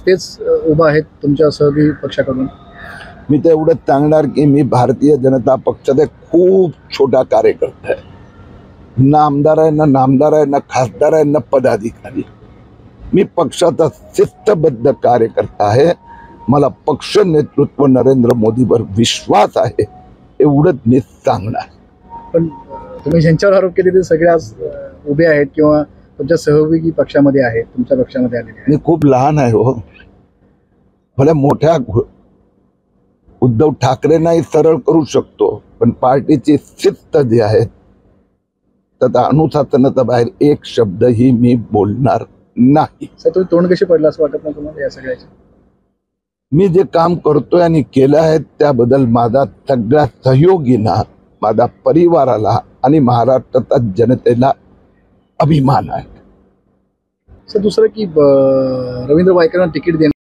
तेच उभा आहेत तुमच्या सहयोगी पक्षाकडून? मी तर एवढंच सांगणार की मी भारतीय जनता पक्षाचा एक खूप छोटा कार्यकर्ता आहे. ना आमदार आहे, ना नामदार आहे, ना खासदार आहे, ना पदाधिकारी. मी पक्षाचा शिस्तबद्ध कार्यकर्ता आहे. मला पक्ष नेतृत्व नरेंद्र मोदीवर विश्वास आहे, एवढंच मी सांगणार. पण तुम्ही ज्यांच्यावर आरोप केले ते सगळे आज उभे आहेत किंवा तुमच्या सहयोगी पक्षामध्ये आहेत, तुमच्या पक्षामध्ये आलेले आहेत. मी खूप लहान आहे हो. भले मोठ्या उद्धव ठाकरेंनाही सरळ करू शकतो, पण पार्टीची शिस्त जी आहे त्याचा अनुशासनाचा बाहेर एक शब्दही मी बोलणार नाही. सर तुम्ही तोंड कशी पडला असं वाटत नाही तुम्हाला या सगळ्याचे? मी जे काम करतोय आणि केलं आहे त्याबद्दल माझा सगळ्या सहयोगींना, माझ्या परिवाराला आणि महाराष्ट्राच्या जनतेला अभिमान आहे. सर दुसरं की रवींद्र वायकरांना तिकीट देणं